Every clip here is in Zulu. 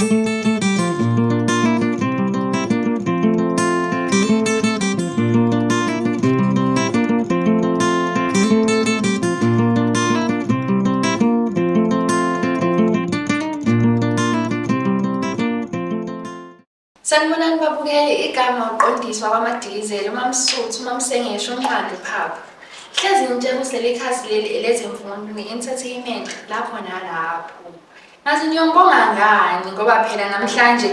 Sanibonani babukeli, igama uqondiswa kwamadizeli, uMamSuthu, uMamsengesho, uMqando Phaphu. Hlezi ngitshela ukuthi leli khasi leli elezemfundo nge-entertainment lapho nalapho. Ngathi ngiyongibonga ngani ngoba phela namhlanje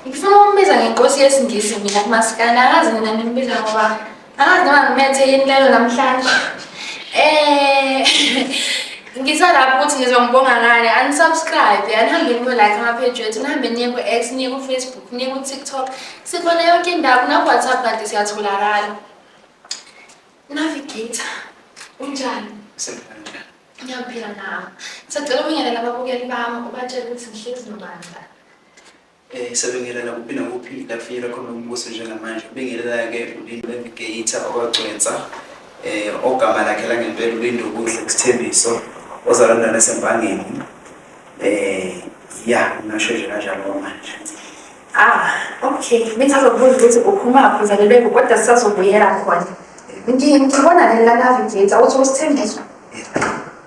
ngifuna ukumbiza ngenkosi yesiNgisi mina kumasikandi, angazi mina nimbiza ngoba angazi noma ngimethe yini lelo namhlanje. Ngisalapho ukuthi ngizongibonga ngani, unsubscribe, anihambeni niyo-like ama-page wethu, nihambeni niye ku-X, niye ku-Facebook, niye ku-TikTok. Sikhona yonke indawo, na-WhatsApp kanti siyatholakala. Navigator, unjani? Ngiyaphila nawe. Sacela ubingelela ababukeli bami, ubatshele ukuthi ngihlezi nobandla. Sabingelela kuphi nakuphi la kufikela khona umbuso njengamanje. Ubingelela-ke uLindo Navigator okwagcwensa, ogama lakhe langempela uLindo Kuhle Sithembiso, ozalwa nasembangeni. Ngasho nje kanjalo manje. Okay. Bengisazobuza ukuthi uphuma uzalelwe kodwa sisazobuyela khona. Ngibona lela Navigator uthi usithembiso.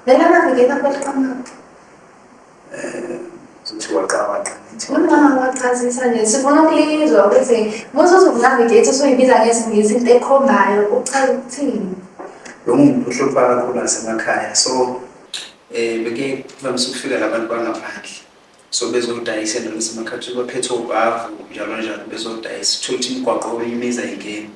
Lela Navigator kweliqhamuka. Uthi waqhamuka. Wachazisa nje sifuna ukulizwa ukuthi musuzokunavigator usuyibiza ngesiNgisi into ekhombayo uchaza ukuthini. Lo muntu uhlupha kakhulu nasemakhaya, so beke vamise ukufika labantu bangaphandle, so bezodayisa endaweni esemakhaya baphethe obhavu njalo njalo bezodayisa uthola ukuthi imigwaqo oyimiza ingeni.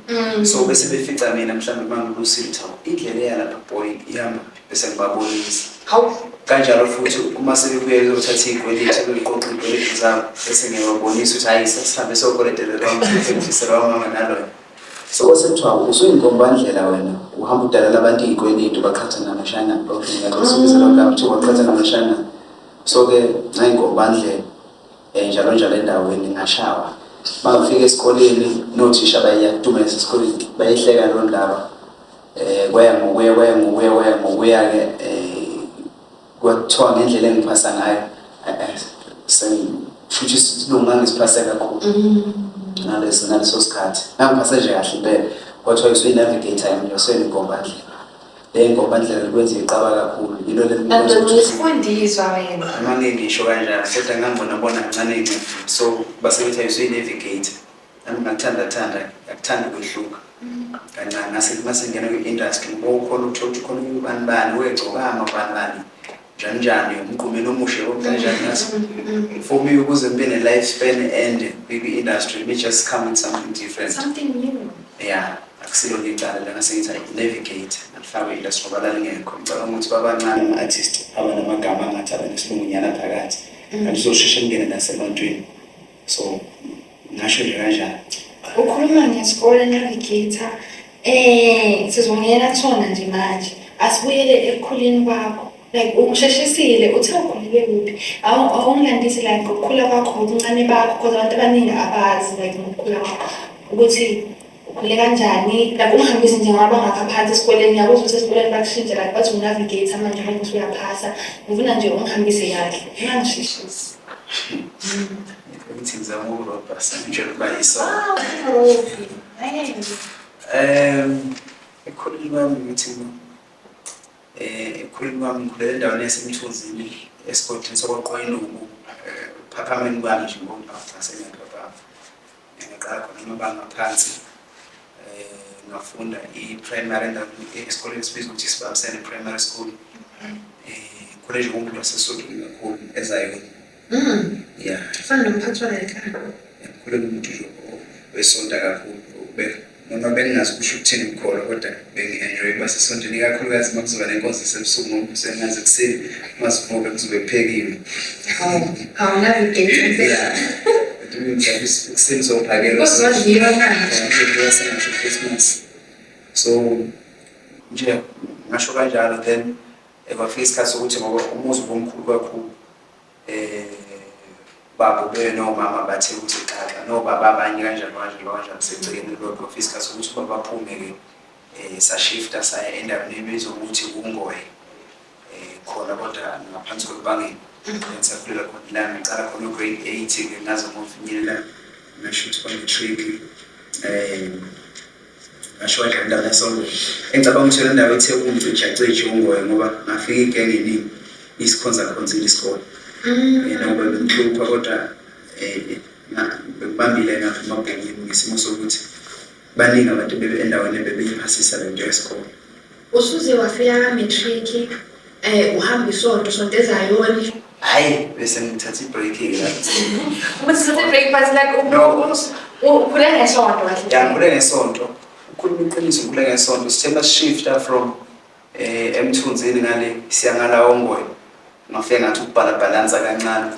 So bese befica mina mhlawumbe mangilusitha indlela eyalapha boy ihamba bese ngibabonisa. Hawu Kanjalo futhi uma sebebuye bezothatha izikweletu beqoqa izikweletu zabo bese ngiyababonisa ukuthi hayi sesihambe sokoletela lo mama nalo. So sekuthiwa usuyinkombandlela wena uhamba udalela abantu izikweletu baqhatha namashana bafika ngakho lokho ukuthi waqhatha namashana. So ke ngayinkombandlela njalo njalo endaweni ngashawa. Bafika esikoleni nothisha bayadumeza esikoleni bayihleka lo ndaba. Kwaya ngokuya ke kwathiwa ngendlela engiphasa ngayo futhi silunga ngisiphathe kakhulu naleso sikhathi ngiphasa nje kahle impela kwathiwa usuyi-navigator yoseyinkombandlela le ngombandlela kwenza iqaba kakhulu yilo isifundiswa wena amaningi ngisho kanjalo kodwa ngangibona kancane so basebethi usuyi-navigator nami ngakuthanda ukwehluka kancane mase ngena kwi-industry ngokhona ukuthola ukuthi khona ubani wegcokama ubani njani umqhume nomushe kanjani ngathi for me ukuze ngibe ne-lifespan ende kwi-industry me just come with something different, something new. Akusilo ngicala la ngasengithi navigate ngifake industry ngoba la lingekho ngicabanga ukuthi babancane ama-artist abanamagama angathi abanesilungunyana phakathi kanti uzosheshe ngene nasebantwini, so ngasho nje kanjalo. Ukhuluma ngesikole Navigator, sizongena kusona nje manje asibuyele ekukhuleni kwakho. Like ungisheshisile uthe ukhulele kuphi awungilandisi like ukukhula kwakho ubuncane bakho because abantu abaningi abazi like ukukhula kwakho ukuthi ukhule kanjani, like ungihambise nje ngoba ngaphansi esikoleni yakho ukuthi esikoleni bakushintshe like bathi unavigator manje ngoba usuyaphasa ngifuna nje ungihambise kahle ungangisheshisi. Ukuthi ngizama ukurobhasa nje ukubayisa ekhuleni kwami ukuthi ekhuleni kwami ngikhulela endaweni yaseMthunzini esigodini sokwaqwayilungu phaphameni kwami nje ngoba ngaqala khona amabanga aphansi ngafunda i-primary endaweni esikoleni esibizwa ukuthi Sibambisene Primary School. Khule nje umuntu waseSuthu kakhulu eZayoni. Fana nomphathi walekhaya. Khule umuntu wesonta kakhulu noma bengazi kusho ukuthini ukukhona kodwa bengi-enjoy basesontweni ikakhulukazi uma kuzoba nenkonzo esebusuku sengazi ekuseni masivuke kuzobe kuphekiwe. Navigator. Ekuseni sophakela Christmas. So nje ngasho kanjalo then kwafika isikhathi sokuthi ngoba umuzi bomkhulu kakhulu babo nomama bathe ukuthi xaxa nobaba abanye kanjalo segcekeni lokho kwafika isikhathi sokuthi baphume ke sashifta saya endaweni ebizwa ukuthi uNgoye. khona kodwa ngaphansi kwebangeni ngisakhulela khona la ngicala khona grade 8 ke ngaze ngofinyelela ngashuthi kwa-matric ngasho wadlala nasonto engicabanga ukuthi le ndawo ethe umcijacije ungoye ngoba ngafika igengeni isikhonzile isikole noma bengihlupha kodwa ngibambile ngapha emabhekeni ngesimo sokuthi baningi abantu endaweni bebeyiphasisa le nto yesikole. Usuze wafika ka-matric uhamba isonto ezayoni. Hayi bese ngithatha i-break-ke Uthathe i-break but like ukhule ngesonto kahle. Ya ngikhule ngesonto. Ukhuluma iqiniso ngikhule ngesonto. Sithe masishifta from emthunzini ngale siya ngala ongoye. Ngafika ngathi ukubhalabhalansa kancane.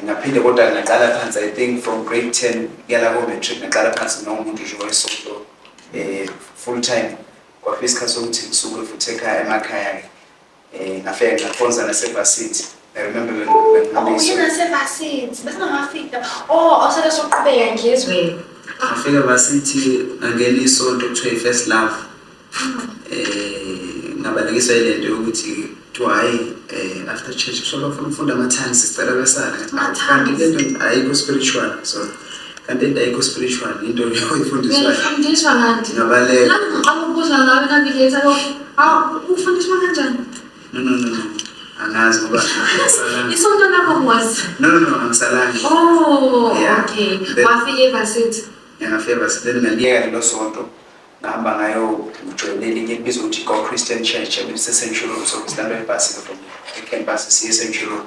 Ngaphinde kodwa ngaqala phansi I think from grade 10 yala ko-matric ngaqala phansi nomuntu nje wayesonto full time. Kwafika isikhathi sokuthi ngisuke futhi ekhaya emakhaya-ke. Ngafika ngakhonza naseVarsity. I remember when naseVarsity bese ngafika awusale soqhubeka ngizwe. Ngafika eVarsity ngangena isonto kuthiwa i-First Love. Ngabalekiswa ile nto yokuthi hayi after church kusoba ufuna ukufunda ama-tongues sicela besana kanti le nto ayikho spiritual so kanti into ayikho spiritual into uyifundiswa kanti ngabaleka ngiqabubuza ngawe navigator ufundiswa kanjani? No. Angazi ngoba isonto lakho kwazi? No, angisalanga. Okay. Wafika eVarsity? Ngafika eVarsity ngiyeka lelo sonto ngihamba ngayo ujoyinele elinye elibizwa ukuthi Christian Church elisesentshulu so kusilandwa ibhasi from ecampus siye esentshulu.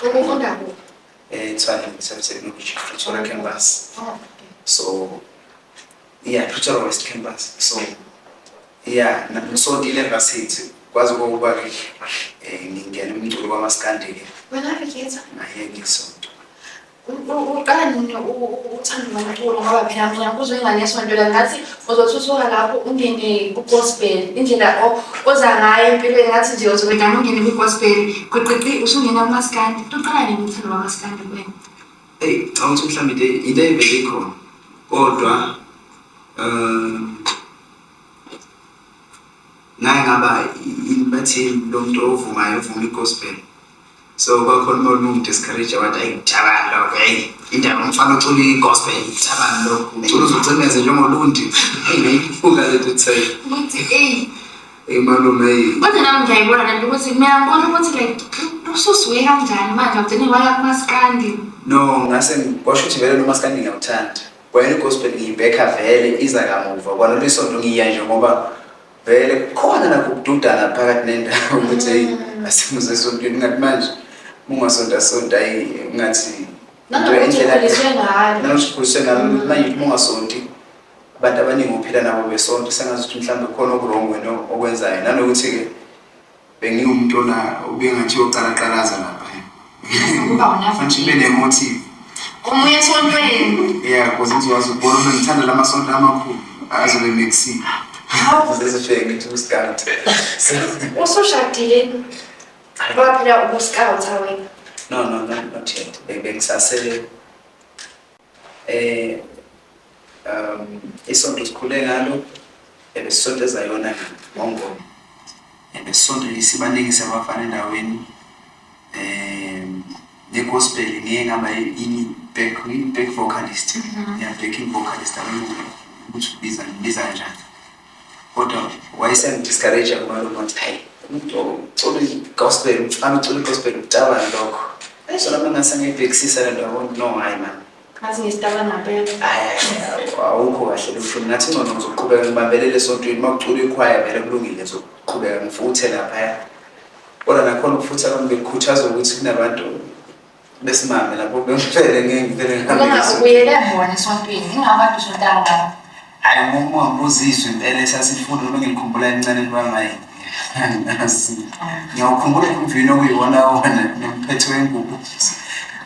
Ukufunda kuphi? Tshwane Technology Pretoria campus. So Pretoria West campus. So so ile Varsity kwazi ukuba ngingena umculo kwaMaskandi-ke. Wena Navigator? Naye ngisonto. Uqala nini uthanda umculo ngoba phela mina kuzwe ingane yesonto la ngathi uzothuthuka lapho ungene ku-gospel indlela oza ngayo empilweni ngathi nje uzobedana ungene ku-gospel kuqiqi usungena kuMaskandi. Uqala nini uthando lwaMaskandi kuwena? Awuthi mhlawumbe into evele ikhona kodwa naye ngaba bathi lo muntu ovuma i-gospel so kwakhona umuntu discourage wathi ayithabani lokho indaba umfana ucula i-gospel ithabani lokho ucula uzocemeze njengolundi ngayifuka lethu tsayi ukuthi malume kodwa nami ngiyayibona lento ukuthi mina ngibona ukuthi like ususuke kanjani manje ugcine waya kuMaskandi. No ngase kwasho ukuthi vele noMaskandi ngiyawuthanda wena i-gospel ngiyibheka vele iza kamuva kwana lesonto ngiya nje ngoba vele khona nakududana phakathi nendawo ukuthi asimuze esontweni ngathi manje ungasonta ngathi nangokuthi manje ungasonti abantu abaningi uphila nabo besonto sengazuthi mhlawumbe khona okurongo wena okwenzayo nanokuthi-ke bengiwumuntu ubengathi yoqalaqalaza lapha fanele ube ne-motive umuye esontweni because ngizowazi ukubona uma ngithanda la masonto amakhulu azobe mexi sesifike ngithi uScout usushadile waphila ubu-scout wena? No, not yet. Bengisase isonto sikhule ngalo ebesonto ezayona ngongoma ebesonto lisibaningise abafana endaweni le-gospel ngiye ngaba back vocalist backing vocalist ukuthi ubiza kanjani kodwa wayesengidiscourage kumalume ukuthi hayi umuntu ucula i-gospel umfana ucula i-gospel utabani lokho so nami ngase ngiyibhekisisa le nto yabona no hayi man ngathi ngisitaba ngapela awukho kahle lusho ngathi ngcono ngizoqhubeka ngibambelele esontweni uma kucula ikhwaya vele kulungile ngizoqhubeka ngifuthe laphaya kodwa nakhona ukufutha kwami bekukhuthaza ukuthi kunabantu besimame lapho bengivele ngivele ubuyele bona esontweni ingabantu usontanga hayi uma ngibuzizwe impela esasifunda noma ngikhumbula encane bamayi ngiyawukhumbula umvino okuyiwona wona nomphetho wengubo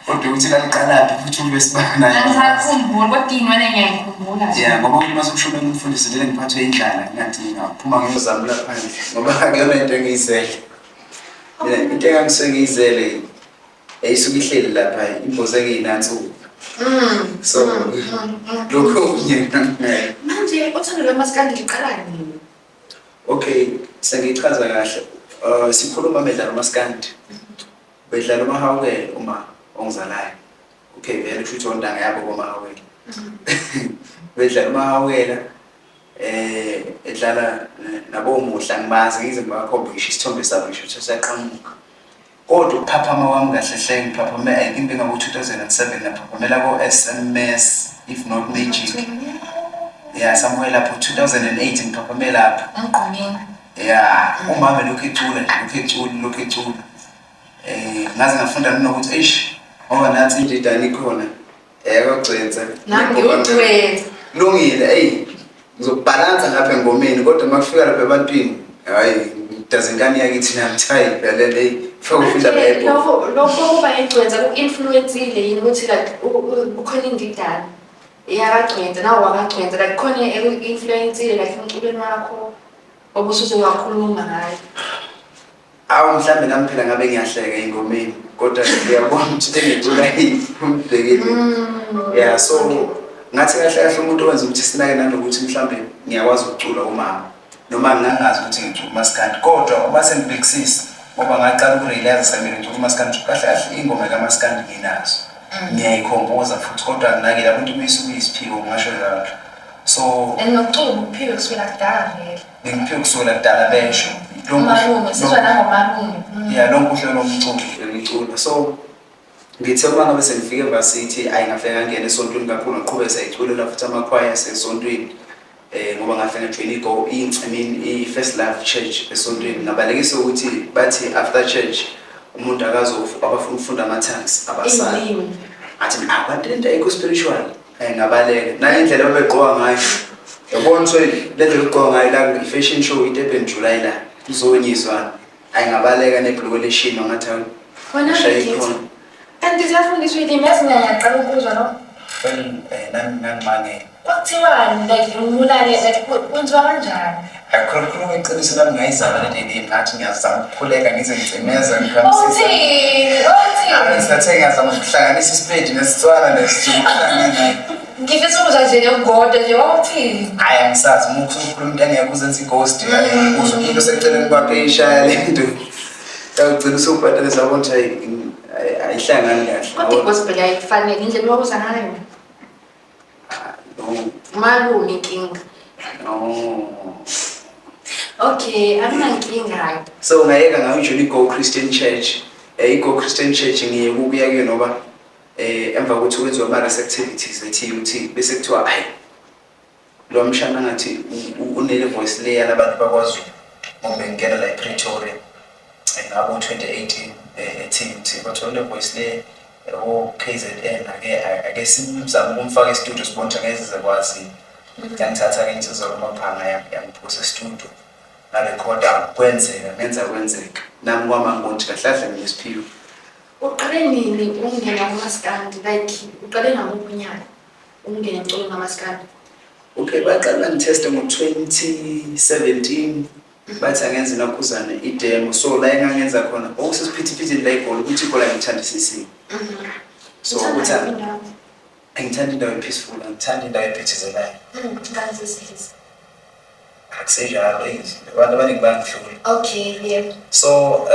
kodwa ukuthi laliqalaphi futhi ube sibanayo ngisakhumbula kodwa ingane ngiyayikhumbula ngoba uma sokushume umfundisi vele ngiphathwe indlala ngathi ngaphuma ngiyozama laphandle ngoba akuyona into engiyizele mina into engangisuke ngiyizele eyisuke ihleli lapha imboze engiyinansuku so lokho manje uthando lwaMaskandi liqala nini? Okay sengichaza kahle sikhuluma bedlala umaskandi. Bedlala umahawukele uma ongizalayo. Okay, vele kusho ondanga yabo komahawukele. Bedlala umahawukela edlala nabo muhla ngimazi ngize ngibakhombe ngisho isithombe sabo ngisho siyaqhamuka. Kodwa uphaphama wami kahle hle ngiphaphame I think ngabo 2007 naphaphamela ko SMS if not Magic. Yeah, somewhere lapho 2008 ngiphaphame lapho. Ngqomeni. Yeah, umama lokhu ecula ngaze ngafunda nokuthi eish ngoba nathi indidana ikhona kwagcwenza Nami ngiyogcwenza. Lungile ngizobhalansa ngapha engomeni kodwa makufika lapha ebantwini hayi ngidazingane yakithi namthayi vele faka ufunda lapho lokho kuba engcwenza ku-influence-ile yini ukuthi like ukhona indidana iyakagcwenza nawe wakagcwenza like khona influence-ile like emculweni wakho obusuze wakhuluma ngayo. Awu mhlambe nami phela ngabe ngiyahleka engomeni kodwa ngiyabona ukuthi engicula umbhekile. Yeah, so ngathi kahle umuntu owenza ukuthi sinake nanokuthi mhlambe ngiyakwazi ukucula umama noma ngingazi ukuthi ngicula umaskandi kodwa uma sengibhekisisa ngoba ngaqala ukurealize semina ngicula umaskandi kahle ingoma kaMaskandi nginazo ngiyayikhompoza futhi kodwa nginake abantu beyisuka isiphiwo ngasho njalo. So nokucula uphiwe kusukela kudala vele. Ngiphiwe kusukela kudala besho Umalume sizwa nangomalume. Yeah, lonke uhlelo lomculo ngicula. So ngithe uma ngabe sengifike eVarsity ngafika ngene esontweni kakhulu ngiqhubeka sayiculela futhi amakhwaya esontweni ngoba ngafika join i-First Love Church esontweni ngabalekisa ukuthi bathi after church umuntu abafuna ukufunda ama-tongues abasala athi abantu lento ayikho spiritual ngabaleka nayo indlela ababegqoka ngayo yabona ukuthi lento begqoka ngayo la i-fashion show iDurban July la izonyiswa ngabaleka nebhloko leshini ngathi khona kanti siyafundiswa ilimi esingaqala ukuzwa no nami ngangimangele kwathiwani like umulale like kwenziwa kanjani akukhulume iqiniso nami ngayizama le ndini ngathi ngiyazama ukukhuleka ngize ngicemeza ngisathe ngiyazama ukuhlanganisa isipedi nesitswana nesizulu ngifisa ukuzwa nje ngoda nje wawuthini hayi angisazi uma ukhuluma into engeke uzenze ighost uzwe umuntu oseceleni kwakhe ishaya le nto ugcina usubhadala zabona ukuthi ayihlangani kahle kodwa igospel ayifanele indlela yokuza ngayo malume inkinga. Okay, anginankinga. So ngayeka ngajoin iGo Christian Church. iGo Christian Church ngiye kubuya kuyo noba emva kokuthi kwenziwa ama-race activities eTUT bese kuthiwa hayi lo mshana ngathi unele voice layer labantu bakwaZulu ngoba ngingena la ePretoria ngabo 2018 eTUT bathole voice layer KZN ake simzama ukumfaka e-studio sibona ukuthi angeze zakwazi ngangithatha ke insizwa lomaphanga yangiphosa e-studio ngarekhoda kwenzeka nami kwama ngonthi kahle ngesiphiwo. Uqale nini ungena kumaskandi like uqale ngamunyaka ungena emculweni kaMaskandi? Okay, baqala bangitesta ngo-2017 bathi angenza nakhuzane idemo so la engangenza khona okusesiphithiphithi la igoli ukuthi igoli angithandisisi. So ukuthi angithanda indawo peaceful angithanda indawo ephithizelayo. Akusejalo abantu abaningi bangihlula. Okay, yeah. So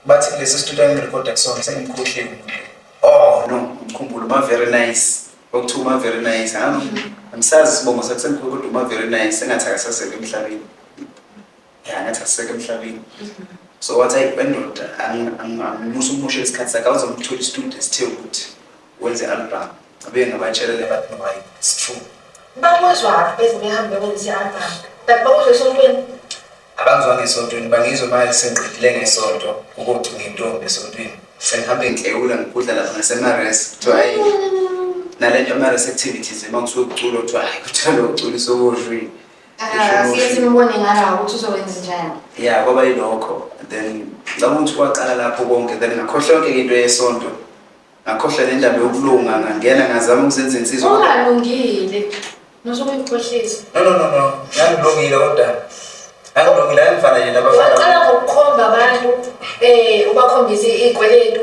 bathi kulesi studio ngirecorda kusona sengimkhohliwe. Oh no, ngikhumbula uma very nice. Okuthiwa very nice. Angisazi sibongo sakusengikho kodwa uma very nice sengathi akasaseke emhlabeni. Ngathi aseke emhlabeni. So wathi ayibhendoda angimusa umusho isikhathi sakhe awuzomthola i-studio sithe ukuthi wenze album. Abe ngabatshelele abantu no hayi it's true. Bamuzwa bese behambe kwenza i-album. But bawuzwe esontweni? Abangizwa ngesontweni bangizwa manje sengiqedile ngesonto ukuthi ngiyintombi esontweni. Sengihambe ngihlekula ngikudla lapha ngasemares kuthiwa hayi nalento ama-race activities emakusuke ukucula kuthiwa hayi kuthanda ukuculisa okozwi. Siye simbone ngala ukuthi uzokwenza njani. Yeah, kwaba yilokho. Then ngabona ukuthi kwaqala lapho konke then ngakhohlwa yonke into yesonto. Ngakhohlwa nendaba yokulunga ngangena ngazama ukuzenza insizwa. Ungalungile. Nosokuyikhohlisa. No. Ngilungile kodwa. Angilungile angifana nje nabafana. Waqala ngokukhomba abantu ubakhombise izikweletu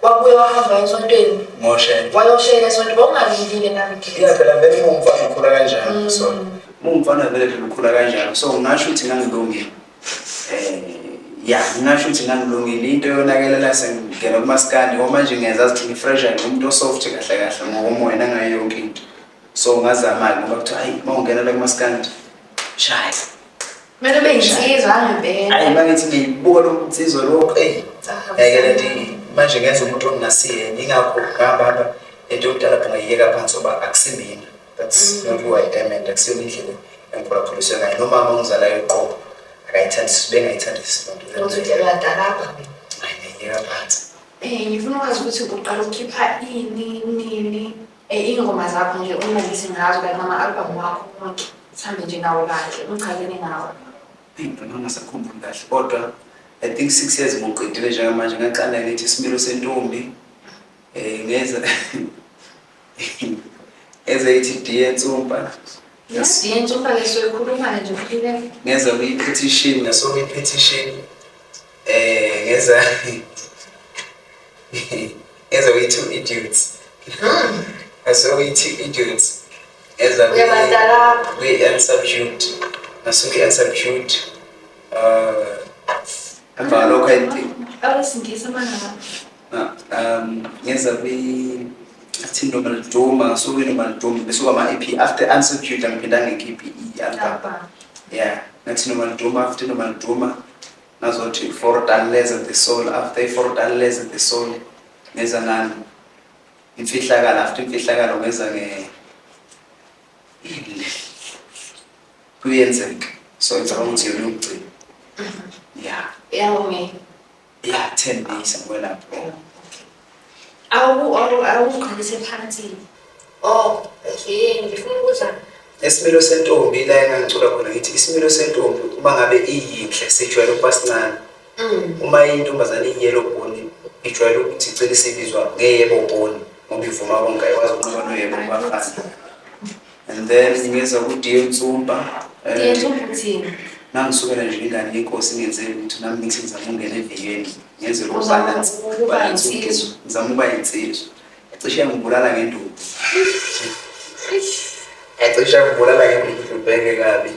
wabuye wahamba esontweni. Ngoshela. Wayoshela esontweni bongalungile nami ke. Yeah, phela vele umfana ukhula kanjalo so. Umfana vele ukhula kanjalo so ngasho ukuthi ngangilungile. ya ngingasho ukuthi ngangilungile into yonakelela sengena kumaskandi ngoba manje ngiyazazi ukuthi ngifresha ngumuntu osoft kahle kahle ngokomoya nangayo yonke into so ngazama ngoba kuthi hayi mawungena la kumaskandi shaya kumele ube insizwa angempela hayi mangithi ngibuka lo mnsizwa lo yayekela nje manje ngenza umuntu ongasiye ngingakho ngahamba into yokudala lapho ngiyeka phansi ngoba akusimina that's not who I am and akusiyona indlela engiphulaphulisiwe ngayo nomama ongizalayo eqobo akayithandisi bengayithandisi loo nto uthi uyadala lapha ngiyeka phansi ngifuna ukwazi ukuthi uqala ukukhipha nini iy'ngoma zakho nje ungalisi ngazo kanye nama-album wakho wonke sihambe nje nawo kahle umchazeni ngawo ngingasakhumbuli kahle kodwa I think 6 years ngiqedile njengamanje ngaqala ngithi isimilo sentombi ngeza ithi Diye Ntsumpa Diye Ntsumpa lesoyikhuluma nje uphile ngeza kwi-petition naso i-petition ngeza kwi-2 idiots naso kwi-2 idiots ngeza kwi-unsubdued naso kwi-unsubdued emva lokho awesingisa mangaka ngeza athi noma liduma so noma liduma besuka ama-EP after unsubdued angiphindanga ngikhiphe i-album yeah ngathi noma liduma after noma liduma ngazothi for Dalles at the Soul after for Dalles at the Soul ngeza nani imfihlakalo after imfihlakalo ngeza kuyenzeka so ngicabanga ukuthi yona ukugcina yeah 10 days ngwelapho awuqalise phansi ngifuna ukuza isimilo sentombi la engangicula khona ngithi isimilo sentombi uma ngabe iyinhle sijwayele ukuba sincane uma intombazane iyelo boni ijwayele ukuthi icela isibizwa ngeyebo boni ngoba ivuma konke ayikwazi ukunqoba noyebo kubafana and then ngeza kuDiye Ntsumpa uthini nangisukela nje ingane yenkosi ngenzele ukuthi nami ngithi ngizama ukungena evikeni ngenze lo balance ngizama ukuba insizwa ecishe ngibulala ngenduku ecishe ngibulala ngenduku ubheke kabi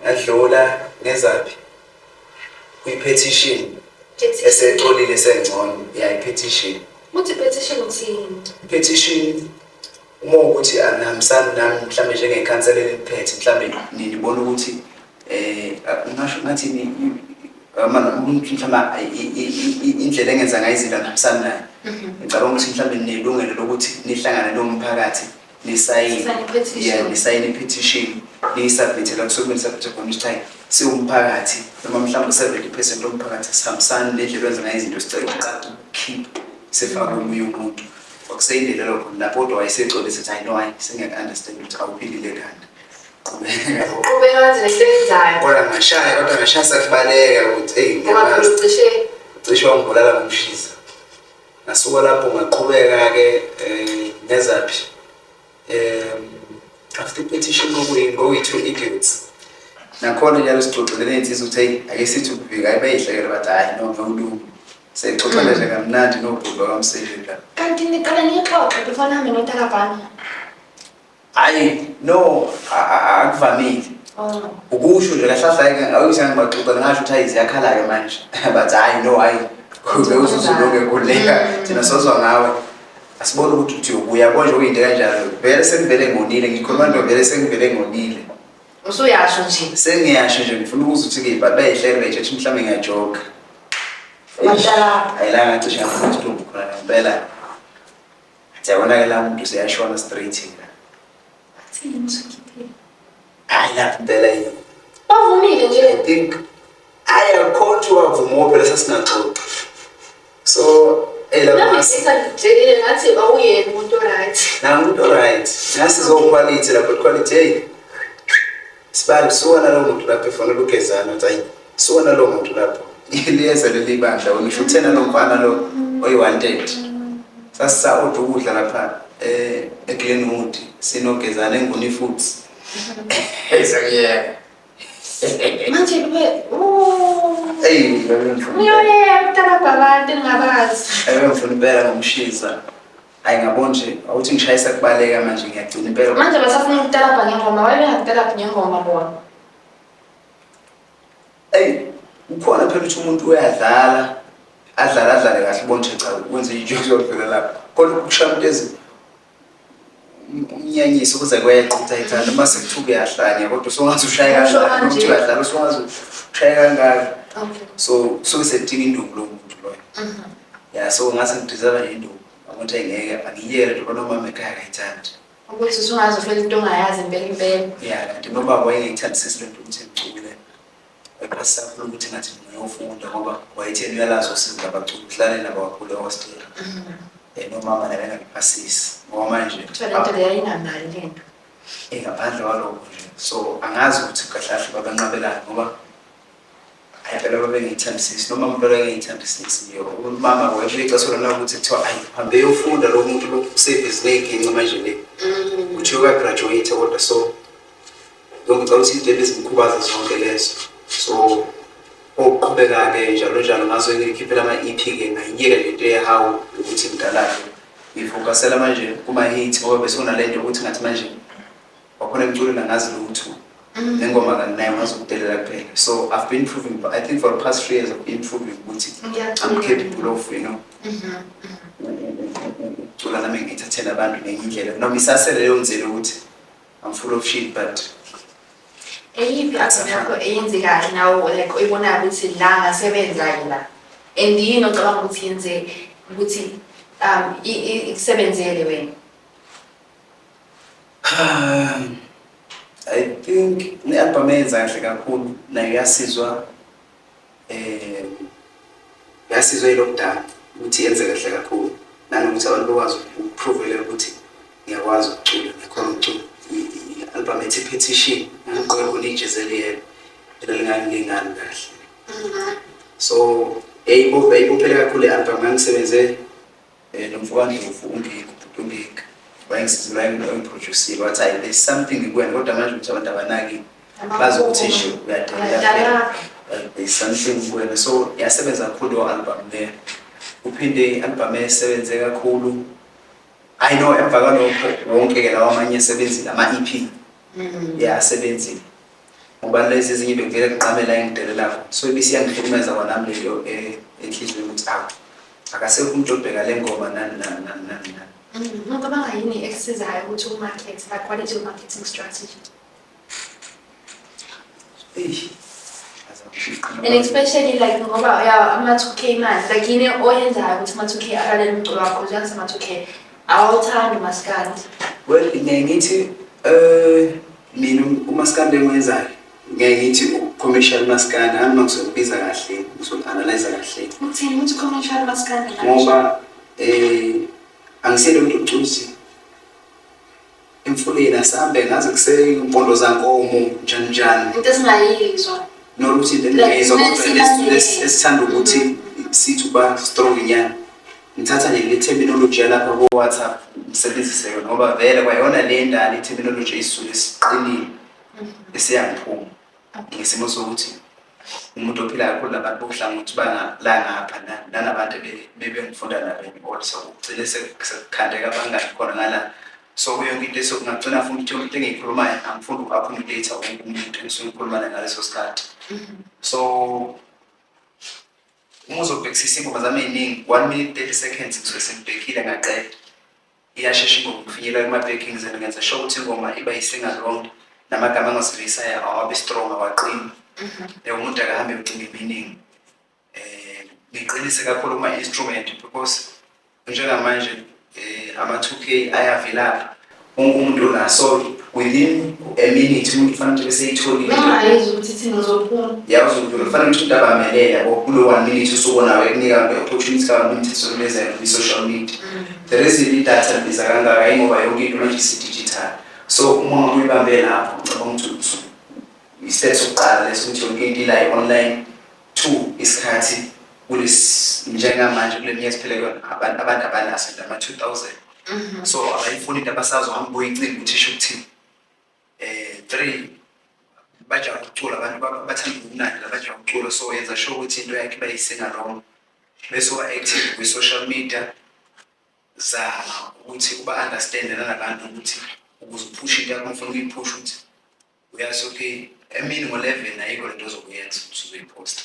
ngadlula ngezaphi kwi-petition esecolile sengcono i-petition uthi petition uthini petition uma ukuthi anihambisani nami mhlawumbe njengekhansela eliphethe mhlawumbe nibona ukuthi ngisho ngathi mhlawumbe indlela engenza ngayo izinto anihambisani nayo ngicabanga ukuthi mhlawumbe ninelungelo lokuthi nihlangane nomphakathi nisayine i-petition niyisubmithela kusuke nisubmithe khona ukuthi hayi siwumphakathi noma mhlawumbe 70% lomphakathi sihambisani nendlela enza ngayo izinto sicela ukuqala ukukhipha sefake omunye umuntu okuseyindlela lokho lapho kodwa wayesecolisa ukuthi I know I sengiyaka-understand ukuthi awuphilile kanti qhubeka manje lesenzayo kodwa ngashaya sakubaleka ukuthi cishe wangibulala ngomshisa ngasuka lapho ngaqhubeka-ke nezaphi after petition ngokuyi-2 idiots nakhona njalo sixoxele ney'nsizwa ukuthi heyi ake sithi ukuvika hayi bayihlekela bathi hhayi no ngawulungu seyixoxele nje kamnandi nobhubha kamselela kanti niqala niyixoxe before nihambe notalabhana hayi no akuvamile ukusho nje kahlahla awuthi ngibaxoxa ngasho ukuthi hayi ziyakhala-ke manje bathi hayi no hayi uzuzulonke kuleka thina sozwa ngawe asibone ukuthi uthi ubuya konje kuyinto kanjalo vele sengivele ngonile ngikhuluma nto vele sengivele ngonile usuyasho nje sengiyasho nje ngifuna ukuza ukuthi-ke but bayihleke bayitshethi mhlawumbe ngiyajoga ayilanga cishe ngathumbu khona ngempela siyabona-ke la muntu seyashona straight hayi lapho impela yini bavumile nje I think ayakhonje wavuma phela sasingaxoxa so namisajelile ngathi awuyena umuntu oright umuntu oright nasizoquality lapho quality hey sibali suka nalowo muntu lapho efonela ugezana ukuthi hayi suka nalowo muntu lapho liyeza leli bandla ngisho uthena lo mfana lo oyi-wanted sasisawuda ukudla lapha eGlenwood sinogezana enguni foods manje hey utalabhabantu ningabazi ngifuna impela ngomshisa hayi ngabona nje awuthi ngishayisa kubaleka manje ngiyagcina impela manje basafuna ukutalabha ngengoma wayebengakutalabhi ngengoma bona hey Kukhona phela ukuthi umuntu uyadlala adlale kahle ubone cha wenze ijokes yokuvela lapha kodwa ukushaya umuntu umnyanyisi ukuze kweqe ukuthi ayithanda mase kuthuke yahlanya kodwa songathi ushaya kanjani ukuthi uyadlala songathi ushaya kangaka. So sedinga induku lo muntu loyo. Yeah, so ngase ngideserve induku ukuthi ngeke angiyele nje noma mama ekhaya akayithandi ukuthi usungaze ufela into ongayazi impela. Yeah, kanti noma wayengayithandisisi lento ukuthi ngicule ephasapho ukuthi ngathi ngiyofunda ngoba wayetheni uyalazo siza abaculi uhlale nabo kakhulu e-hostel. Nomama naye engaphasisi ngoba manje lento leyo ayinamali lento ngaphandle kwalokho nje so angazi ukuthi kahle babanqabelana ngoba ayabela babengayithandisisi noma umuntu engayithandisisi umama wayesho ixesha lona ukuthi kuthiwa ayihambe yofunda lo muntu lo service leginci manje le uthi uyagraduate kodwa so ngicela ukuthi izinto ezimkhubaza zonke lezo so oqhubeka-ke njalo ngazo ngikhiphela ama-EP-ke ngayiyeka lento ehawu ukuthi ngidala-ke ngifocusela manje kuma-hit ngoba bese kunalento ukuthi ngathi manje wakhona emculweni angazi lutho nengoma kanginayo ngazi ukudelela kuphela so I've been proving I think for the past 3 years I've been proving ukuthi I'm capable of ucula nami ngithathela abantu ngenye indlela noma isasele leyo nzela ukuthi I'm full of shit but eyiphi yakho eyenzekayo nawo like uyibonayo ukuthi la ngasebenza la and yini ocabanga ukuthi yenze ukuthi ikusebenzele wena? I think ne-album eyenza kahle kakhulu nayo yasizwa yilokudala ukuthi yenze kahle kakhulu nanokuthi abantu bakwazi ukupruvela ukuthi ngiyakwazi ukucula ngikhona ukucula. I-album ethi Petition ngiqoqela ijezeli elingangingani kahle so eyibophele kakhulu i-album ngangisebenze nomfowandlovu ungiki wayengisiza ngiproduce wathi hayi there's something ngikwenza kodwa manje ukuthi abantu abanaki bazi ukuthi nje uyadela there's something ngikwenza so yasebenza kakhulu lo-album le uphinde i-album esebenze kakhulu I know emva kwalokho wonke-ke lawa amanye esebenzile ama-EP yasebenzile ngoba lezi ezinye bekuvele ngiqamela engidelelako so ibisiyangihlukumeza kwanami leyo enhliziyweni ukuthi akasekho umuntu obheka le ngoma nani. Ngicabanga yini ekusizayo ukuthi umarket like what is your marketing strategy? And especially like ngoba ama-2K manje like yini oyenzayo ukuthi ama-2K alalele umculo wakho njengoba ama-2K awuthandi umaskandi? Well ngithi mina umaskandi engiwenzayo ngithi commercial maskandi ami ngizokubiza kahle ngizoanalyze kahle. Uthini ukuthi commercial maskandi? Ngoba angisele umuntu ucuthi emfuleni asambe ngaze kuseyimpondo zankomo njani into esingayizwa nokuthi lengezwa kodwa esithanda ukuthi sithi uba strong nyana ngithatha nje le terminology yalapha ku WhatsApp ngisebenzise yona ngoba vele kwayona le ndala terminology isizulu esiqinile esiyangiphuma ngesimo sokuthi umuntu ophila kakhulu nabantu bokuhlangothi la ngapha nanabantu bebengifunda nabo also ugcine sekukhandeka abangani khona ngala so kuyonke into esokungagcina futhi into engiyikhulumayo angifuni uku-accommodate umuntu engisuke ngikhuluma ngaleso sikhathi so uma uzobhekisisa ingoma zami ey'ningi 1 minute 30 seconds ngisuke sengibhekile ngaqeda iyashesha ingoma ukufinyelela kuma-backings and ngenza sure ukuthi ingoma iba yi-sing-along namagama angasebenzisayo awabe strong awaqini umuntu akahambe udinga iminingi ngiqinise kakhulu kuma-instrument because njengamanje ama-2K ayavilapha wonke umuntu unaso within a minute umuntu kufanele bese eyitholile ukuthi thina uzophuma kufanele ukuthi umuntu abamelele yabo kulo 1 minute usubonayo ekunika opportunity ka-1 minute esokulezela kwi-social media there is i-data libiza kangaka yingoba yonke into manje isi-digital so uma uyibambe lapho ngicabanga ukuthi isteps sokuqala leso ukuthi yonke into ila online 2 isikhathi kulesi njengamanje kule minyaka esiphile kuyona abantu abanaso ama-2000 so abayifuni into abasazohamba boyicimba ukuthi isho ukuthini 3 bajaha ukucula abantu bathanda ukunandi labajaha ukucula so yenza sure ukuthi into yakhe bayisingalong bese uba-active kwi-social media zama ukuthi uba-understande nanabantu ukuthi ukuze uphushe into yakho ufuna ukuyiphusha ukuthi uyazi okay emini ngo-11 ayikho lento ozokuyenza ukuthi uzoyiposta.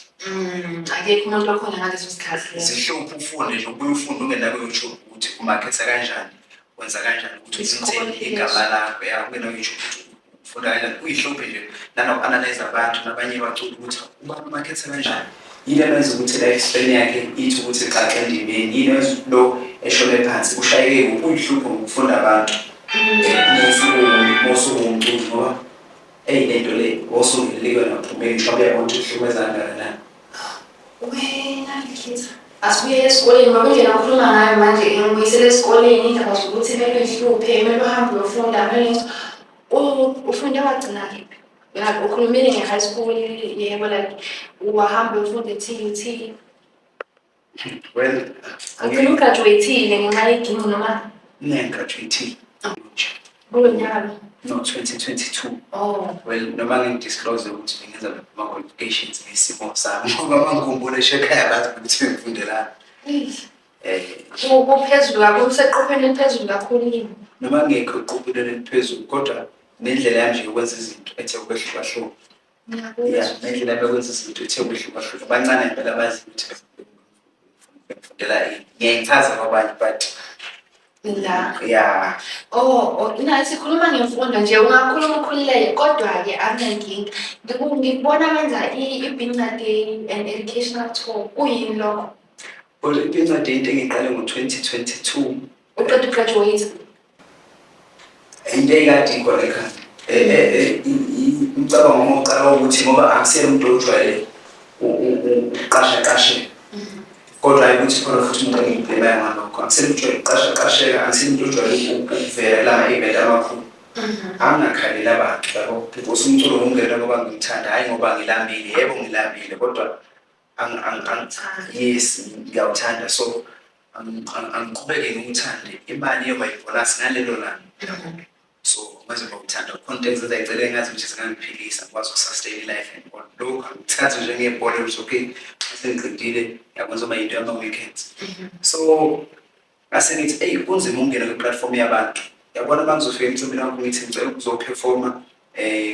Akekho umuntu okhona ngaleso sikhathi. Zihluphe ufunde nje ubuye ufunde ungena ku-YouTube ukuthi umakhetha kanjani, wenza kanjani ukuthi uthinte igama lakho ungena ku-YouTube ukuthi ufunda kanjani. Uyihluphe nje nanoku-analyze abantu nabanye bacula ukuthi ubani umakhetha kanjani. Yini eyenza ukuthi life span yakhe ithi ukuthi xaxa endimeni, yini eyenza lo eshone phansi ushayeke kuphi. Uyihluphe ngokufunda abantu mosuwumculi ngoba lento le osungelike naphumeli mhlawumbe uyabona ukuthi uhlukumeza kangakanani. Wena Likitha, asibuye esikoleni ngoba nje nakhuluma ngayo manje ngibuyisele esikoleni indaba zokuthi kumele uhluphe, kumele uhambe uyofunda, kumele ufunde wagcina kephi. Like ukhulumile nge-high school, yebo like wahamba ufunde TUT. Well, Ugcina ugraduate-ile ngenxa yeginqi noma? Ngigraduate. Kulo nyaka? No, 2022. Oh. Well, noma ngidisclose ukuthi ngenza ama-qualifications ngesimo sami ngoba mangikhumbula ekhaya bathi ukuthi ngifundelani. Kuphezulu kakhulu, useqopheni eliphezulu kakhulu yini? Noma ngekho eqopheni eliphezulu kodwa nendlela yami nje yokwenza izinto ethe ukwehlukahlukana. Yeah, nendlela yami yokwenza izinto ethe ukwehlukahlukana. Bancane impela abazi ukuthi befundela yini. Ngiyayichaza kwabanye but La. yeah. Sikhuluma ngemfundo nje, ungakhuluma ukhululeke kodwa-ke akunankinga. Ngikubona wenza i-Binqa Day and Educational Tour. Kuyini lokho? Well, i-Binqa Day into engiqale ngo-2022. Uqeda ugraduate? Into eyikade ikhona ekhaya. Umcabango wami uqala ukuthi ngoba akusiyena umuntu ojwayele uqashaqashe. Kodwa hayi ukuthi khona futhi umuntu engiyibhekayo ngalokho. Akusiyena umuntu ojwayele uqashaqasheka, akusiyena umuntu ojwayele ukuvela ama-event amakhulu. Angingakhaleli abantu yabo. Because umculo ungena ngoba ngimthanda, hhayi ngoba ngilambile. Yebo ngilambile kodwa yes ngiyawuthanda. So angiqhubeke ngiwuthande. Imali iyoba ibonus ngalelo langa. So manje ngokuthanda content ezayicela ngathi ukuthi singangiphilisa ngikwazi ukusustain life and all. Lokho ngithatha nje ngebhola ukuthi okay sengiqedile yakwenza uma into yama-weekends. So ngase ngithi kunzima ukungena kwi-platform yabantu. Yabona bangizofika emcimbini wakho ngithi ngicela ukuzophefoma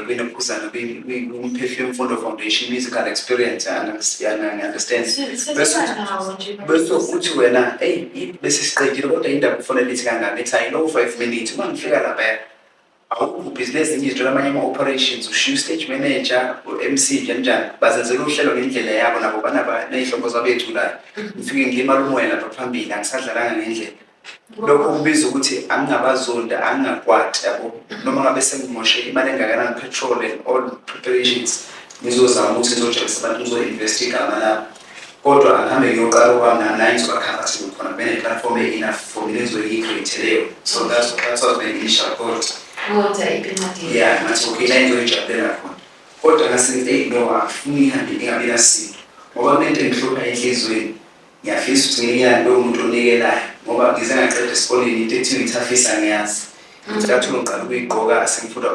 kwinokhuzana kwi-Umphefo Mfundo Foundation musical experience. Understand bese uthi wena bese siqedile kodwa indaba kufanele ithi kangaka ethi ayilo 5 minutes uma ngifika lapha awukho business ngizithola amanye ama-operations ushiya stage manager u-MC njani bazenzela uhlelo ngendlela yabo nabo baney'hlobo zabethu la ngifike ngilimala umoya lapha phambili angisadlalanga ngendlela. Lokho kubiza ukuthi angingabazonda angingakwati yabo noma ngabe sengimoshe imali engakanani petrol and all preparations ngizozama ukuthi ngizojayisa abantu ngizo-invest igama lapho. Kodwa angihambe ngiyoqala kwami nami ngizobakhanga ukuthi khona bene-platform e-enough for mina engizoyi-create-leyo. So that's what the initial thought. Yeah, ngathi okay la engizoyijabulela khona. Kodwa ngase no afuni ngihambe ngingabi nasimo ngoba kunento engihlupha enhlizweni. Ngiyafisa ukuthi ngiyane lo muntu onikelayo ngoba ngize ngaqeda esikoleni into ethi ngithafisa ngiyazi. Ngithatha ngiqala ukuyigqoka sengifunda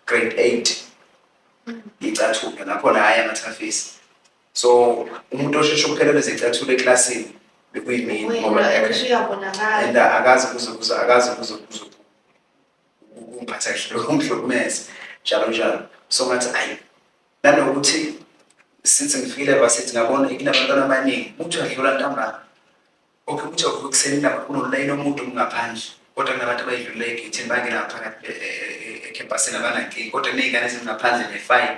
grade 8. Ngicathuka nakhona hhayi amathafisa. So umuntu osheshe ukuphelelwa ezicathulo eklasini bekuyimini ngoba and akazi kumphatha kahle ungihlukumeze njalo. So ngathi ayi nanokuthi since ngifikile varsity ngabona kunabantwana abaningi uthi uyadlula ntambama. Okay ukuthi avuka ekuseni lapha kunolayini omuntu ngaphandle kodwa kunabantu abayidlula egethini bangena phakathi ecampusini abanankinga kodwa kuney'ngane ezingaphandle ne-5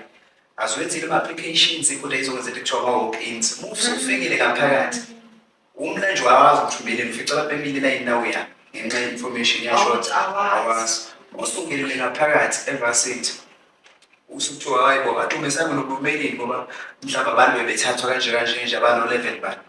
aziwenzile ama-applications kodwa izokwenza into ekuthiwa ama-walk-ins. Uma usufikile ngaphakathi umlanje wawazi ukuthi umelele ufica lapha emile layini nawe uyami ngenxa ye-information yashort awazi. Usungelile ngaphakathi evarsity usukuthiwa hayi bo abantu besami nobumeleli ngoba mhlawumbe abantu bebethathwa kanje nje abano-11 bani.